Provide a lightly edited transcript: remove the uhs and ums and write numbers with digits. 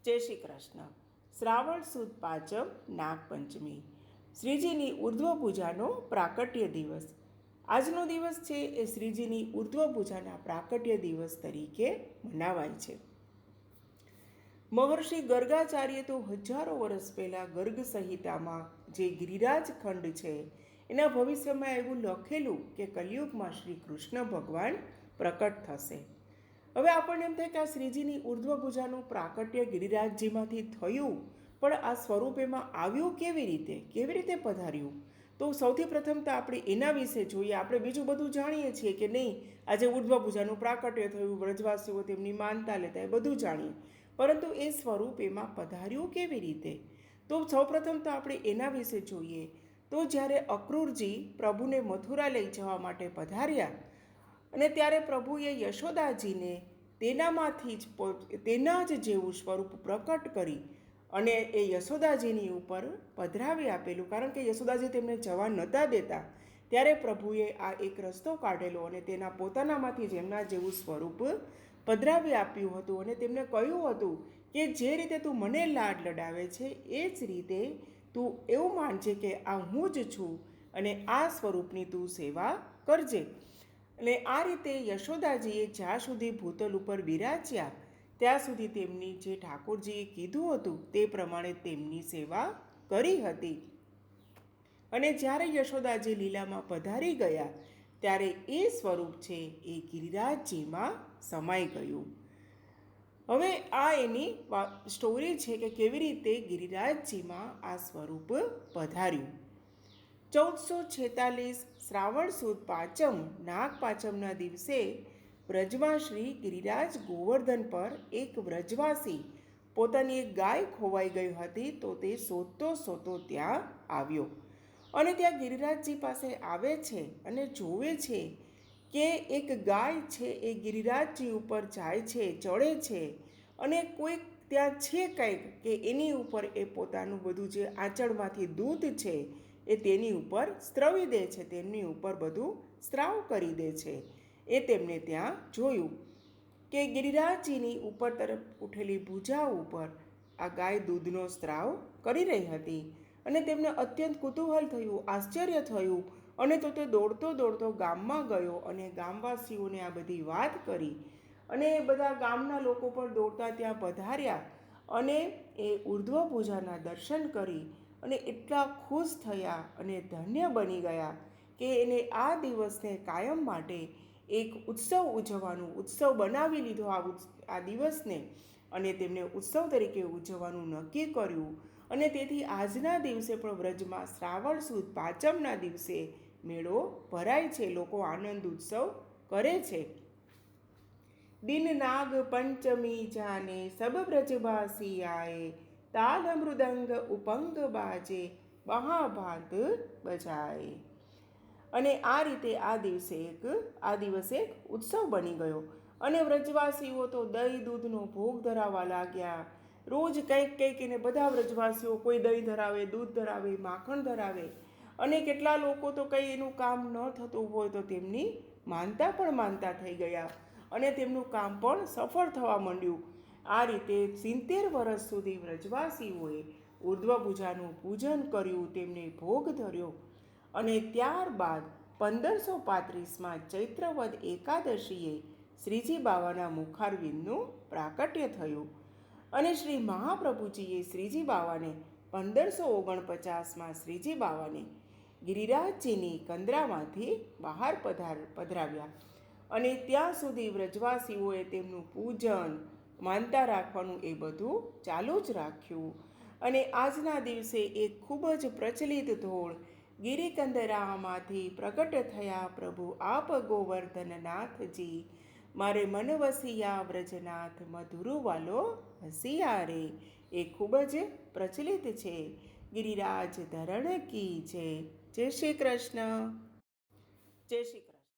જય શ્રી કૃષ્ણ. શ્રાવણ સુદ પાંચમ નાગપંચમી, શ્રીજીની ઉર્ધ્વ પૂજાનો પ્રાકટ્ય દિવસ. આજનો દિવસ છે એ શ્રીજીની ઉર્ધ્વ પૂજાના પ્રાકટ્ય દિવસ તરીકે મનાવાય છે. મહર્ષિ ગર્ગાચાર્ય તો હજારો વર્ષ પહેલાં ગર્ગ સંહિતામાં જે ગિરિરાજ ખંડ છે એના ભવિષ્યમાં એવું લખેલું કે કલિયુગમાં શ્રી કૃષ્ણ ભગવાન પ્રકટ થશે. હવે આપણને એમ થાય કે આ શ્રીજીની ઉર્ધ્વ પૂજાનું પ્રાકટ્ય ગિરિરાજજીમાંથી થયું, પણ આ સ્વરૂપ એમાં આવ્યું કેવી રીતે પધાર્યું? તો સૌથી પ્રથમ તો આપણે એના વિશે જોઈએ. આપણે બીજું બધું જાણીએ છીએ કે નહીં, આજે ઉર્ધ્વ પૂજાનું પ્રાકટ્ય થયું, વ્રજવાસીઓ તેમની માનતા લેતા, એ બધું જાણીએ, પરંતુ એ સ્વરૂપ એમાં પધાર્યું કેવી રીતે? તો સૌપ્રથમ તો આપણે એના વિશે જોઈએ. તો જ્યારે અક્રૂરજી પ્રભુને મથુરા લઈ જવા માટે પધાર્યા અને ત્યારે પ્રભુએ યશોદાજીને તેના જ જેવું સ્વરૂપ પ્રકટ કરી અને એ યશોદાજીની ઉપર પધરાવી આપેલું. કારણ કે યશોદાજી તેમને જવા નહોતા દેતા, ત્યારે પ્રભુએ આ એક રસ્તો કાઢેલો અને તેના પોતાનામાંથી જ એમના જેવું સ્વરૂપ પધરાવી આપ્યું હતું અને તેમને કહ્યું હતું કે જે રીતે તું મને લાડ લડાવે છે એ જ રીતે તું એવું માનજે કે આ હું જ છું અને આ સ્વરૂપની તું સેવા કરજે. અને આ રીતે યશોદાજીએ જ્યાં સુધી ભૂતલ ઉપર બિરાજ્યા ત્યાં સુધી તેમની જે ઠાકોરજીએ કીધું હતું તે પ્રમાણે તેમની સેવા કરી હતી. અને જ્યારે યશોદાજી લીલામાં પધારી ગયા ત્યારે એ સ્વરૂપ છે એ ગિરિરાજજીમાં સમાઈ ગયું. હવે આ એની સ્ટોરી છે કે કેવી રીતે ગિરિરાજજીમાં આ સ્વરૂપ પધાર્યું. 1446 શ્રાવણ સુદ પાંચમ નાગપાંચમના દિવસે વ્રજમાં શ્રી ગિરિરાજ ગોવર્ધન પર એક વ્રજવાસી પોતાની એક ગાય ખોવાઈ ગઈ હતી, તો તે શોધતો ત્યાં આવ્યો અને ત્યાં ગિરિરાજજી પાસે આવે છે અને જોવે છે કે એક ગાય છે એ ગિરિરાજજી ઉપર જાય છે, ચડે છે અને કોઈક ત્યાં છે કંઈક કે એની ઉપર એ પોતાનું બધું જે આંચળમાંથી દૂધ છે એ તેની ઉપર સ્ત્રવી દે છે, તેમની ઉપર બધું સ્ત્રાવ કરી દે છે. એ તેમને ત્યાં જોયું કે ગિરિરાજજીની ઉપર તરફ ઉઠેલી ભુજા ઉપર આ ગાય દૂધનો સ્ત્રાવ કરી રહી હતી અને તેમને અત્યંત કુતૂહલ થયું, આશ્ચર્ય થયું અને તો તે દોડતો ગામમાં ગયો અને ગામવાસીઓને આ બધી વાત કરી અને બધા ગામના લોકો પણ દોડતા ત્યાં પધાર્યા અને એ ઉર્ધ્વ પૂજાના દર્શન કરી અને એટલા ખુશ થયા અને ધન્ય બની ગયા કે એને આ દિવસને કાયમ માટે એક ઉત્સવ બનાવી લીધો આ દિવસને અને તેમને ઉત્સવ તરીકે ઉજવવાનું નક્કી કર્યું. અને તેથી આજના દિવસે પણ વ્રજમાં શ્રાવણ સુદ પાંચમના દિવસે મેળો ભરાય છે, લોકો આનંદ ઉત્સવ કરે છે. દિન નાગ પંચમી જાને સબ વ્રજવાસી આએ, તાલ મૃદંગ ઉપંગ બાજે મહાભાત બજાય. અને આ રીતે આ દિવસે એક ઉત્સવ બની ગયો અને વ્રજવાસીઓ તો દહીં દૂધનો ભોગ ધરાવવા લાગ્યા. રોજ કંઈક એને બધા વ્રજવાસીઓ કોઈ દહીં ધરાવે, દૂધ ધરાવે, માખણ ધરાવે અને કેટલા લોકો તો કંઈ એનું કામ ન થતું હોય તો તેમની માનતા થઈ ગયા અને તેમનું કામ પણ સફળ થવા માંડ્યું. આ રીતે 70 વર્ષ સુધી વ્રજવાસીઓએ ઉર્ધ્વ પૂજાનું પૂજન કર્યું, તેમને ભોગ ધર્યો અને ત્યારબાદ 1535માં ચૈત્રવદ એકાદશીએ શ્રીજી બાવાના મુખારવિંદનું પ્રાકટ્ય થયું અને શ્રી મહાપ્રભુજીએ શ્રીજી બાવાને 1549માં શ્રીજી બાવાને ગિરિરાજજીની કંદરામાંથી બહાર પધરાવ્યા અને ત્યાં સુધી વ્રજવાસીઓએ તેમનું પૂજન, માનતા રાખવાનું એ બધું ચાલુ જ રાખ્યું. અને આજના દિવસે એક ખૂબ જ પ્રચલિત ધોળ ગિરિકંદરામાંથી પ્રગટ થયા પ્રભુ આપ ગોવર્ધનનાથજી, મારે મન વસિયા વ્રજનાથ મધુરુ વાલો હસિયા રે, એ ખૂબ જ પ્રચલિત છે. ગિરિરાજ ધરણ કી જય. જય શ્રી કૃષ્ણ. જય શ્રી કૃષ્ણ.